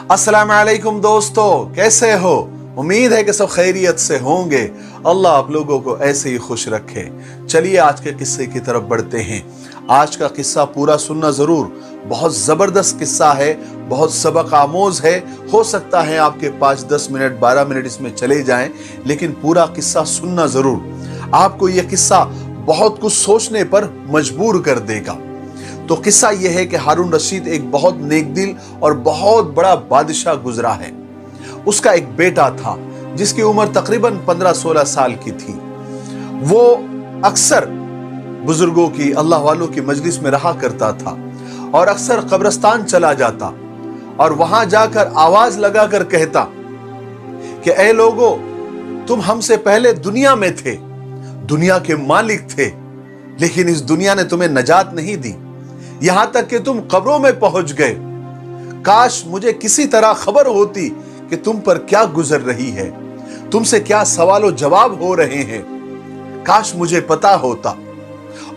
अस्सलाम वालेकुम दोस्तों, कैसे हो? उम्मीद है कि सब खैरियत से होंगे। अल्लाह आप लोगों को ऐसे ही खुश रखे। चलिए आज के किस्से की तरफ बढ़ते हैं। आज का किस्सा पूरा सुनना जरूर, बहुत जबरदस्त किस्सा है, बहुत सबक आमोज है। हो सकता है आपके 5, 10 मिनट, 12 मिनट इसमें चले जाएं, लेकिन पूरा किस्सा सुनना जरूर। आपको यह किस्सा बहुत कुछ सोचने पर मजबूर कर देगा। तो किस्सा यह है कि हारून रशीद एक बहुत नेकदिल और बहुत बड़ा बादशाह गुजरा है। उसका एक बेटा था जिसकी उम्र तकरीबन 15-16 साल की थी। वो अक्सर बुजुर्गों की, अल्लाह वालों की मजलिस में रहा करता था और अक्सर कब्रिस्तान चला जाता और वहां जाकर आवाज लगाकर कहता कि ऐ लोगों, तुम हमसे पहले दुनिया में थे, दुनिया के मालिक थे, लेकिन इस दुनिया ने तुम्हें नजात नहीं दी, यहां तक कि तुम कब्रों में पहुंच गए। काश मुझे किसी तरह खबर होती कि तुम पर क्या गुजर रही है, तुमसे क्या सवाल जवाब हो रहे हैं, काश मुझे पता होता।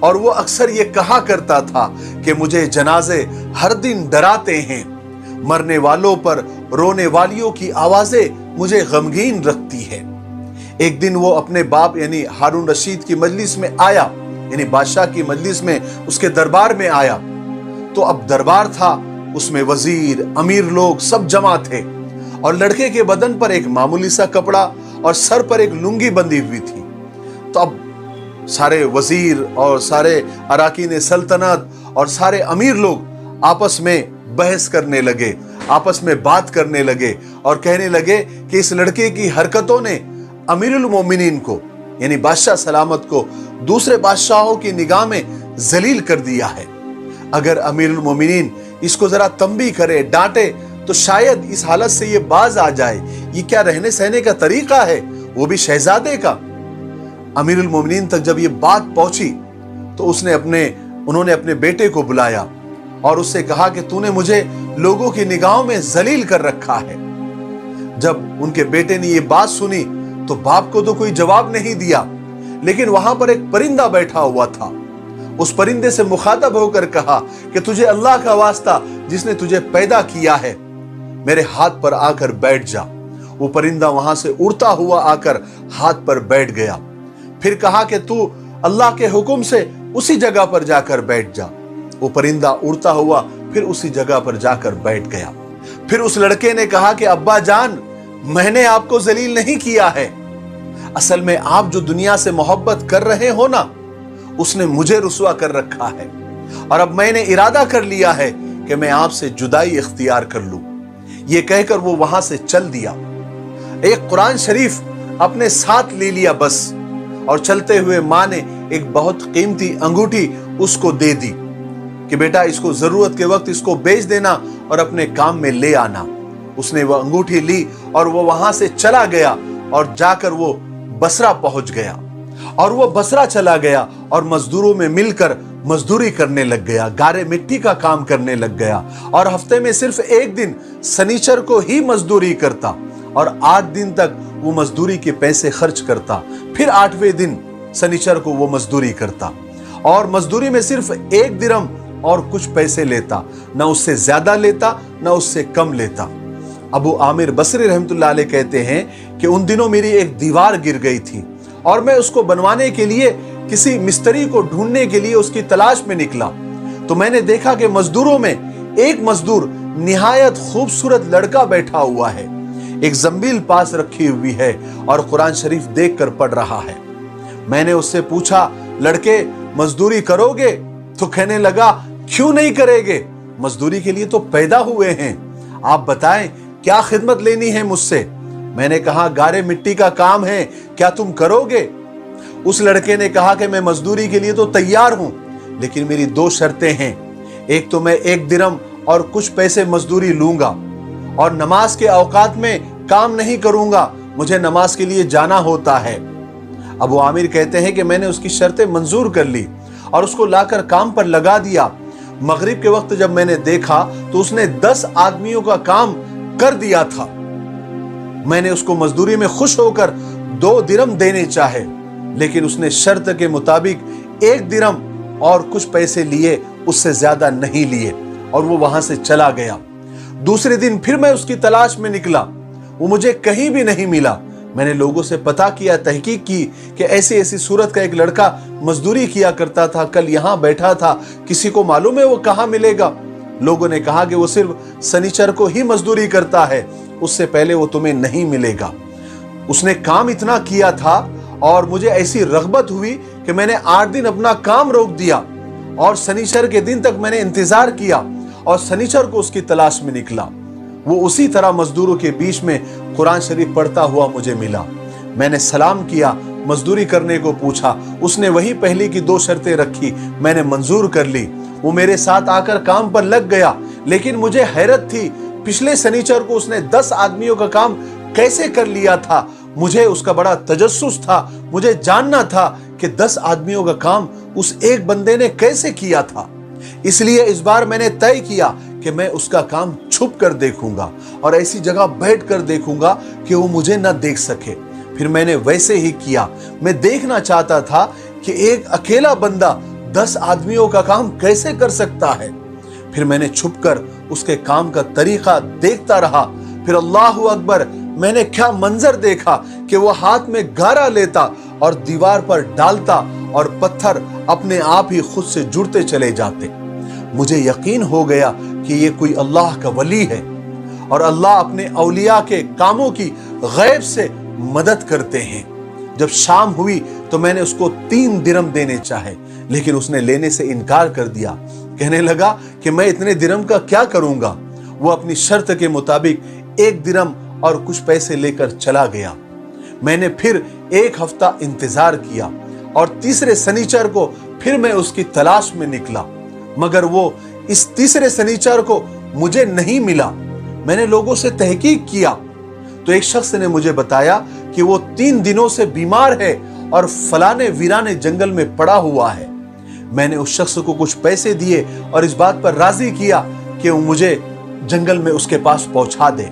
और वो अक्सर ये कहा करता था कि मुझे जनाजे हर दिन डराते हैं, मरने वालों पर रोने वालियों की आवाजें मुझे गमगीन रखती है। एक दिन वो अपने बाप यानी हारून रशीद की मजलिस में आया, यानी बादशाह की मजलिस में, उसके दरबार में आया। तो अब दरबार था, उसमें वजीर, अमीर लोग सब जमा थे और लड़के के बदन पर एक मामूली सा कपड़ा और सर पर एक लुंगी बंधी हुई थी। तो अब सारे वजीर और सारे अराकीन सल्तनत और सारे अमीर लोग आपस में बहस करने लगे, आपस में बात करने लगे और कहने लगे कि इस लड़के की हरकतों ने अमीरुल मोमिनीन को यानी बादशाह सलामत को दूसरे बादशाहों की निगाह में जलील कर दिया है। अगर अमीरुल मोमिनीन इसको जरा तंबी करे, डांटे, तो शायद इस हालत से ये बाज आ जाए। ये क्या रहने सहने का तरीका है, वो भी शहजादे का। अमीरुल मोमिनीन तक जब ये बात पहुंची तो उन्होंने अपने बेटे को बुलाया और उससे कहा कि तूने मुझे लोगों की निगाहों में जलील कर रखा है। जब उनके बेटे ने ये बात सुनी तो बाप को तो कोई जवाब नहीं दिया, लेकिन वहां पर एक परिंदा बैठा हुआ था। उस परिंदे से मुखातब होकर कहा कि तुझे अल्लाह का वास्ता जिसने तुझे पैदा किया है, मेरे हाथ पर आकर बैठ जा। वो परिंदा वहां से उड़ता हुआ आकर हाथ पर बैठ गया। फिर कहा कि तू अल्लाह के हुक्म से उसी जगह पर जाकर बैठ जा। वो परिंदा उड़ता हुआ फिर उसी जगह पर जाकर बैठ गया। फिर उस लड़के ने कहा कि अब्बा जान, मैंने आपको जलील नहीं किया है, असल में आप जो दुनिया से मोहब्बत कर रहे हो ना, उसने मुझे रुसवा कर रखा है और अब मैंने इरादा कर लिया है कि मैं आपसे जुदाई इख्तियार कर लूं। यह कहकर वो वहां से चल दिया। एक कुरान शरीफ अपने साथ ले लिया बस, और चलते हुए मां ने एक बहुत कीमती अंगूठी उसको दे दी कि बेटा इसको जरूरत के वक्त इसको बेच देना और अपने काम में ले आना। उसने वो अंगूठी ली और वो वहां से चला गया और जाकर वो बसरा पहुंच गया। और वो बसरा चला गया और मजदूरों में मिलकर मजदूरी करने लग गया, गारे मिट्टी का काम करने लग गया और हफ्ते में सिर्फ एक दिन शनिचर को ही मजदूरी करता और 8 दिन तक वो मजदूरी के पैसे खर्च करता। फिर 8वें दिन शनिचर को वो मजदूरी करता और मजदूरी में सिर्फ 1 दिरहम और कुछ पैसे लेता, ना उससे ज्यादा लेता ना उससे कम लेता। अबू आमिर बसरी रहमतुल्लाह अलैह कहते हैं कि उन दिनों मेरी एक दीवार गिर गई थी और मैं उसको बनवाने के लिए किसी मिस्त्री को ढूंढने के लिए उसकी तलाश में निकला। तो मैंने देखा कि मजदूरों में एक मजदूर निहायत खूबसूरत लड़का बैठा हुआ है, एक जंबील पास रखी हुई है और कुरान शरीफ देखकर पढ़ रहा है। मैंने उससे पूछा, लड़के मजदूरी करोगे? तो कहने लगा, क्यों नहीं करेंगे, मजदूरी के लिए तो पैदा हुए हैं, आप बताएं क्या खिदमत लेनी है मुझसे। मैंने कहा, गारे मिट्टी का काम है, क्या तुम करोगे? उस लड़के ने कहा कि मैं मजदूरी के लिए तो तैयार हूं, लेकिन मेरी 2 शर्तें हैं। एक तो मैं 1 दिरहम और कुछ पैसे मजदूरी लूंगा और नमाज के औकात में काम नहीं करूंगा, मुझे नमाज के लिए जाना होता है। अबू आमिर कहते हैं कि मैंने उसकी शर्तें मंजूर कर ली और उसको लाकर काम पर लगा दिया। मगरिब के वक्त जब मैंने देखा तो उसने 10 आदमियों का काम कर दिया था। मैंने उसको मजदूरी में खुश होकर 2 दिरहम देने चाहे, लेकिन उसने शर्त के मुताबिक 1 दिरहम और कुछ पैसे लिए, उससे ज्यादा नहीं लिए और वो वहां से चला गया। दूसरे दिन फिर मैं उसकी तलाश में निकला, वो मुझे कहीं भी नहीं मिला। मैंने लोगों से पता किया, तहकीक की कि ऐसी ऐसी सूरत का एक लड़का मजदूरी किया करता था, कल यहाँ बैठा था, किसी को मालूम है वो कहाँ मिलेगा? लोगों ने कहा कि वो सिर्फ शनिचर को ही मजदूरी करता है, उससे पहले वो तुम्हें नहीं मिलेगा। उसने काम इतना किया था और मुझे ऐसी रग़बत हुई कि मैंने 8 दिन अपना काम रोक दिया और शनिचर के दिन तक मैंने इंतजार किया और शनिचर को उसकी तलाश में निकला। वो उसी तरह मजदूरों के बीच में कुरान शरीफ पढ़ता हुआ मुझे मिला। मैंने सलाम किया, मजदूरी करने को पूछा, उसने वही पहली की 2 शर्तें रखी, मैंने मंजूर कर ली। वो मेरे साथ आकर काम पर लग गया, लेकिन मुझे हैरत थी, पिछले शनिचर को उसने 10 आदमियों का काम कैसे कर लिया था। मुझे उसका बड़ा तजस्सुस था, मुझे जानना था कि 10 आदमियों का काम उस एक बंदे ने कैसे किया था। इसलिए इस बार मैंने तय किया कि मैं उसका काम छुप कर देखूंगा और ऐसी जगह बैठ कर देखूंगा कि वो मुझे न देख सके। फिर मैंने वैसे ही किया। मैं देखना चाहता था कि एक अकेला बंदा 10 आदमियों का काम कैसे कर सकता है। फिर मैंने छुपकर उसके काम का तरीका देखता रहा। फिर अल्लाहु अकबर, मैंने क्या मंजर देखा कि वो हाथ में गारा लेता और दीवार पर डालता और पत्थर अपने आप ही खुद से जुड़ते चले जाते। मुझे यकीन हो गया कि ये कोई अल्लाह का वली है और अल्लाह अपने औलिया के कामों की गैब से मदद करते हैं। जब शाम हुई तो मैंने उसको 3 दिरहम देने चाहे, लेकिन उसने लेने से इनकार कर दिया। कहने लगा कि मैं इतने दिरहम का क्या करूंगा। वो अपनी शर्त के मुताबिक 1 दिरहम और कुछ पैसे लेकर चला गया। मैंने फिर 1 हफ्ता इंतजार किया और तीसरे शनिचर को फिर मैं उसकी तलाश में निकला, मगर वो इस तीसरे शनिचर को मुझे नहीं मिला। मैंने लोगों से तहकीक किया तो एक शख्स ने मुझे बताया कि वो 3 दिनों से बीमार है और फलाने वीराने जंगल में पड़ा हुआ है। मैंने उस शख्स को कुछ पैसे दिए और इस बात पर राजी किया कि वो मुझे जंगल में उसके पास पहुंचा दे।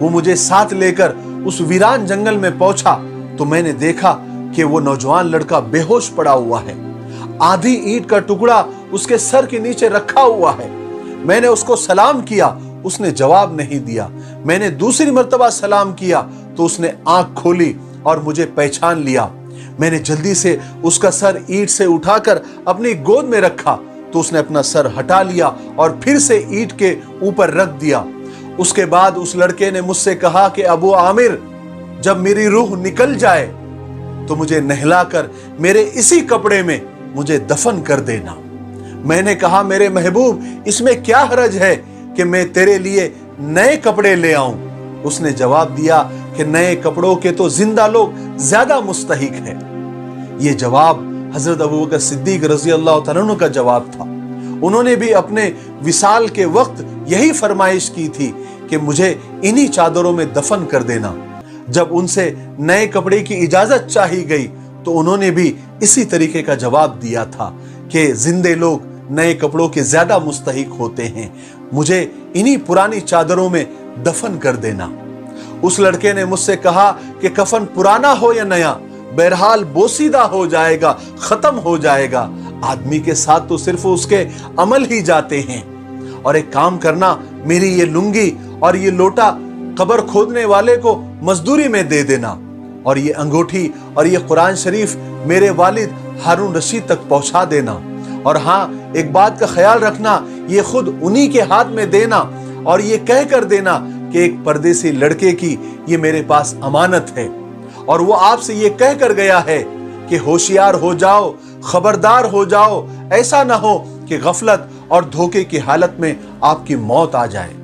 वो मुझे साथ लेकर उस वीरान जंगल में पहुंचा तो मैंने देखा कि वो नौजवान लड़का बेहोश पड़ा हुआ है, आधी ईंट का टुकड़ा उसके सर के नीचे रखा हुआ है। मैंने उसको सलाम किया, उसने जवाब नहीं दिया। मैंने दूसरी मर्तबा सलाम किया तो उसने आंख खोली और मुझे पहचान लिया। मैंने जल्दी से उसका सर ईंट से उठाकर अपनी गोद में रखा तो उसने अपना सर हटा लिया और फिर से ईंट के ऊपर रख दिया। उसके बाद उस लड़के ने मुझसे कहा कि अबू आमिर, जब मेरी रूह निकल जाए तो मुझे नहलाकर मेरे इसी कपड़े में मुझे दफन कर देना। मैंने कहा, मेरे महबूब, इसमें क्या हरज है कि मैं तेरे लिए नए कपड़े ले आऊं। उसने जवाब दिया कि नए कपड़ों के तो जिंदा लोग ज्यादा मुस्तहिक है। ये जवाब हजरत अबू बकर सिद्दीक रजी अल्लाह तआला अन्हु का जवाब था। उन्होंने भी अपने विसाल के वक्त यही फरमाइश की थी कि मुझे इन्हीं चादरों में दफन कर देना। जब उनसे नए कपड़े की इजाजत चाही गई तो उन्होंने भी इसी तरीके का जवाब दिया था कि जिंदे लोग नए कपड़ों के ज्यादा मुस्तहिक होते हैं, मुझे इन्हीं पुरानी चादरों में दफन कर देना। उस लड़के ने मुझसे कहा कि कफन पुराना हो या नया, बहरहाल बोसीदा हो जाएगा, खत्म हो जाएगा। आदमी के साथ तो सिर्फ उसके अमल ही जाते हैं। और एक काम करना, मेरी ये लुंगी और ये लोटा कब्र खोदने वाले को मजदूरी में दे देना और ये अंगूठी और ये कुरान शरीफ मेरे वालिद हारून रशीद तक पहुंचा देना। और हाँ, एक बात का ख्याल रखना, ये खुद उन्हीं के हाथ में देना और ये कह कर देना कि एक परदेसी लड़के की ये मेरे पास अमानत है और वो आपसे ये कह कर गया है कि होशियार हो जाओ, खबरदार हो जाओ, ऐसा ना हो कि गफलत और धोखे की हालत में आपकी मौत आ जाए।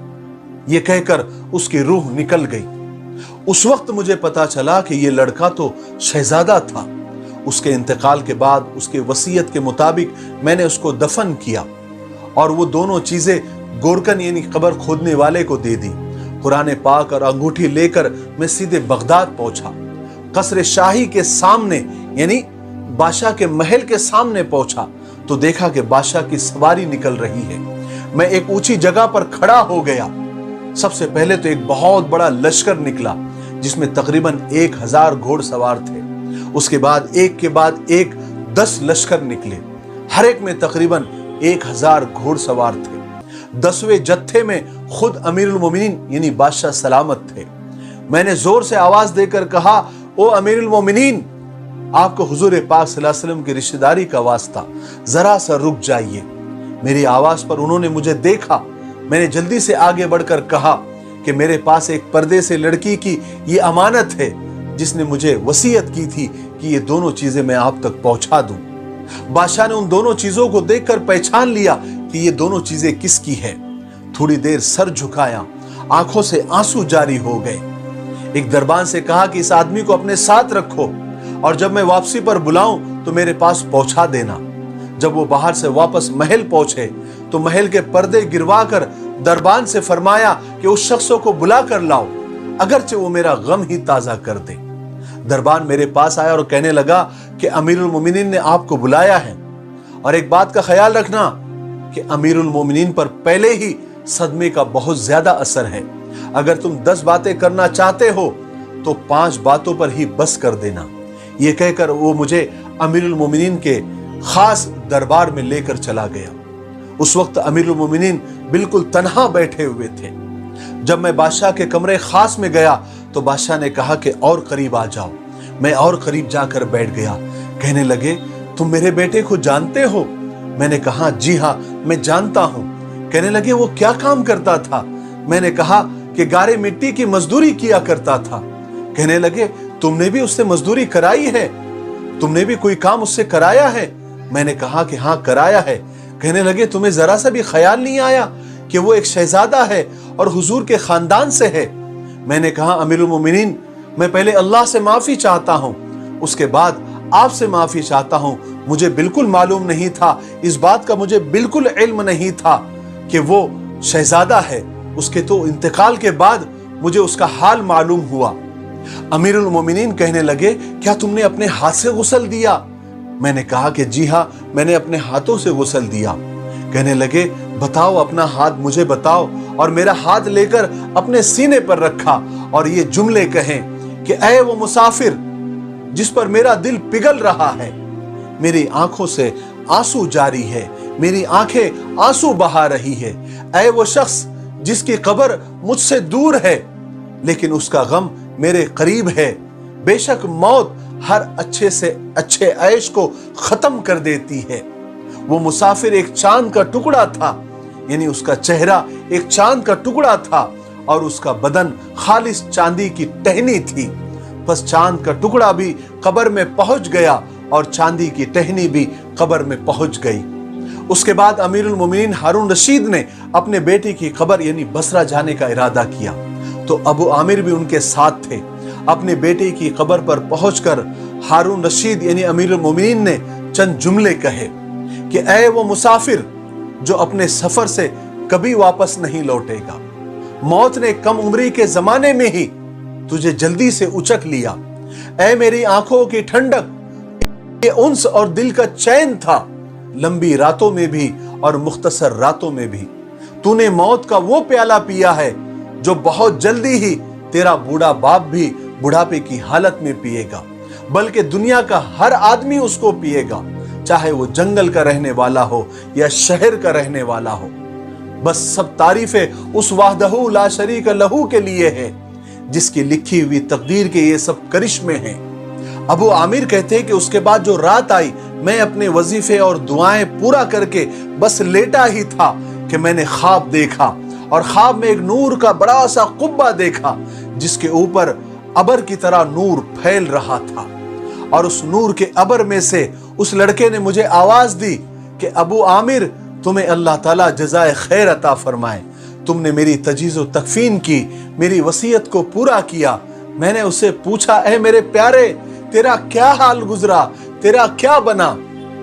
ये कहकर उसकी रूह निकल गई। उस वक्त मुझे पता चला कि ये लड़का तो शहजादा था। उसके इंतकाल के बाद उसके वसीयत के मुताबिक मैंने उसको दफन किया और वो दोनों चीजें गोरकन यानी कब्र खोदने वाले को दे दी। कुरान पाक और अंगूठी लेकर मैं सीधे बगदाद पहुंचा। कसरे शाही के सामने यानी बादशाह के महल के सामने पहुंचा तो देखा कि बादशाह की सवारी निकल रही है। मैं एक ऊंची जगह पर खड़ा हो गया। सबसे पहले तो एक बहुत बड़ा लश्कर निकला जिसमें तकरीबन 1000 घोड़सवार थे। उसके बाद एक 10 लश्कर निकले, हर एक में तकरीबन 1000 घोड़सवार थे। 10वें जत्थे में खुद अमीरुल मोमिनीन यानी बादशाह सलामत थे। मैंने जोर से आवाज देकर कहा, ओ अमीरुल मोमिनीन, आपको हुजूर पाक सल्लल्लाहु अलैहि वसल्लम की रिश्तेदारी का वास्ता, जरा सा रुक जाइए। मेरी आवाज पर उन्होंने मुझे देखा। मैंने जल्दी से आगे बढ़कर कहा कि मेरे पास एक पर्दे से लड़की की ये अमानत है, जिसने मुझे वसीयत की थी कि ये दोनों चीजें मैं आप तक पहुंचा दूं। बादशाह ने उन दोनों चीजों को देखकर पहचान लिया कि ये दोनों चीजें किसकी है। थोड़ी देर सर झुकाया, आंखों से आंसू जारी हो गए। एक दरबान से कहा कि इस आदमी को अपने साथ रखो और जब मैं वापसी पर बुलाऊं तो मेरे पास पहुंचा देना। जब वो बाहर से वापस महल पहुंचे तो महल के पर्दे गिरवाकर दरबान से फरमाया कि उस शख्स को बुला कर लाओ, अगरचे वो मेरा गम ही ताजा कर दे। दरबान मेरे पास आया और कहने लगा कि अमीरुल मोमिनीन ने आपको बुलाया है, और एक बात का ख्याल रखना कि अमीरुल मोमिनीन पर पहले ही सदमे का बहुत ज्यादा असर है। अगर तुम 10 बातें करना चाहते हो तो 5 बातों पर ही बस कर देना। ये कहकर वो मुझे अमीरुल मोमिनीन के खास दरबार में लेकर चला गया। उस वक्त अमीरुल मोमिनीन बिल्कुल तन्हा बैठे हुए थे। जब मैं बादशाह के कमरे खास में गया तो बादशाह ने कहा कि और करीब आ जाओ। मैं और करीब जाकर बैठ गया। कहने लगे, तुम मेरे बेटे को जानते हो? मैंने कहा, जी हाँ, मैं जानता हूं। कहने लगे, वो क्या काम करता था? मैंने कहा कि गारे मिट्टी की मजदूरी किया करता था। कहने लगे, तुमने भी उससे मजदूरी कराई है? तुमने भी कोई काम उससे कराया है? मैंने कहा कि हाँ, कराया है। कहने लगे, तुम्हें जरा सा भी ख्याल नहीं आया कि वो एक शहजादा है और हुजूर के खानदान से है? मैंने कहा, अमीरुल मोमिनीन, मैं पहले अल्लाह से माफी चाहता हूं, उसके बाद आपसे माफी चाहता हूं। मुझे बिल्कुल मालूम नहीं था, इस बात का मुझे बिल्कुल इल्म नहीं था कि वो शहजादा है। उसके तो इंतकाल के बाद मुझे उसका हाल मालूम हुआ। अमीरुल मोमिनीन कहने लगे, क्या तुमने अपने हाथ से गुस्ल दिया? मैंने कहा कि जी हाँ, मैंने अपने हाथों से गुस्ल दिया। कहने लगे, बताओ, अपना हाथ मुझे बताओ। और मेरा हाथ लेकर अपने सीने पर रखा और ये जुमले कहें कि ऐ वो मुसाफिर जिस पर मेरा दिल पिघल रहा है, मेरी आंखों से आंसू जारी है, मेरी आंखें आंसू बहा रही है। ऐ वो शख्स जिसकी कब्र मुझसे दूर है लेकिन उसका गम मेरे करीब है। बेशक मौत हर अच्छे से अच्छे ऐश को खत्म कर देती है। वो मुसाफिर एक चांद का टुकड़ा था, यानी उसका चेहरा एक चांद का टुकड़ा था और उसका बदन खालिस चांदी की टहनी थी। बस चांद का टुकड़ा भी कब्र में पहुंच गया और चांदी की टहनी भी कब्र में पहुंच गई। उसके बाद अमीरुल मोमिनीन हारून रशीद ने अपने बेटे की कब्र यानी बसरा जाने का इरादा किया, तो अबू आमिर भी उनके साथ थे। अपने बेटे की कब्र पर पहुंचकर हारून रशीद यानी अमीरुल मोमिनीन ने चंद जुमले कहे कि ऐ वो मुसाफिर जो अपने सफर से कभी वापस नहीं लौटेगा, मौत ने कम उम्री के जमाने में ही तुझे जल्दी से उचक लिया। ऐ मेरी आंखों की ठंडक, ये उन्स और दिल का चैन था, लंबी रातों में भी और मुख्तसर रातों में भी तूने मौत का वो प्याला पिया है जो बहुत जल्दी ही तेरा बूढ़ा बाप भी बुढ़ापे की हालत में पिएगा, बल्कि दुनिया का हर आदमी उसको पिएगा, चाहे वो जंगल का रहने वाला हो या शहर का रहने वाला हो। बस सब तारीफें उस वाहदहू ला शरीक लहू के लिए है जिसकी लिखी हुई तकदीर के ये सब करिश्मे हैं। अबू आमिर कहते हैं कि उसके बाद जो रात आई, मैं अपने वजीफे और दुआएं पूरा करके बस लेटा ही था कि मैंने ख्वाब देखा, और ख्वाब में एक नूर का बड़ा सा कुब्बा देखा जिसके ऊपर अबर की तरह नूर फैल रहा था। और उस नूर के अबर में से उस लड़के ने मुझे आवाज दी कि अबू आमिर, तुम्हें अल्लाह ताला जज़ाए खैर अता फरमाए, तुमने मेरी तजीज़ व तकफीन की, मेरी वसीयत को पूरा किया। मैंने उससे पूछा, ऐ मेरे प्यारे, तेरा क्या हाल गुजरा, तेरा क्या बना?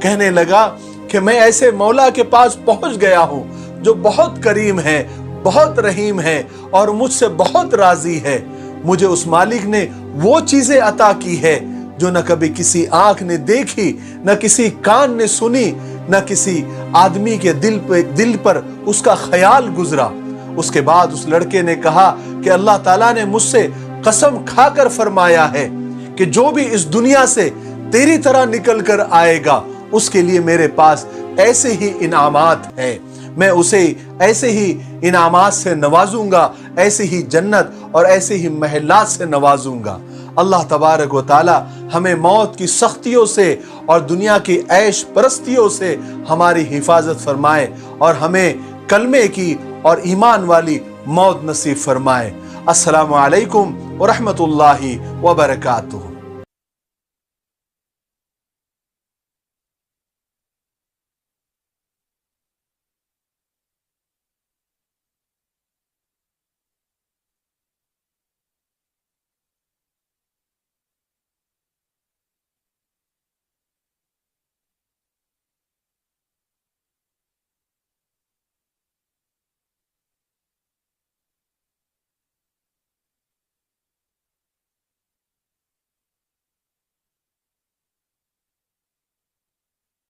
कहने लगा कि मैं ऐसे मौला के पास पहुंच गया हूं जो बहुत करीम है, बहुत रहीम है और मुझसे बहुत राजी है। मुझे उस मालिक ने वो चीजें अता की है जो न कभी किसी आंख ने देखी, न किसी कान ने सुनी, न किसी आदमी के दिल पर उसका ख्याल गुजरा। उसके बाद उस लड़के ने कहा कि अल्लाह ताला ने मुझसे कसम खाकर फरमाया है कि जो भी इस दुनिया से तेरी तरह निकल कर आएगा उसके लिए मेरे पास ऐसे ही इनामात है। میں اسے ایسے ہی انعامات سے نوازوں گا، ایسے ہی جنت اور ایسے ہی محلات سے نوازوں گا۔ اللہ تبارک و تعالی ہمیں موت کی سختیوں سے اور دنیا کی عیش پرستیوں سے ہماری حفاظت فرمائے اور ہمیں کلمے کی اور ایمان والی موت نصیب فرمائے۔ السلام علیکم ورحمۃ اللہ وبرکاتہ۔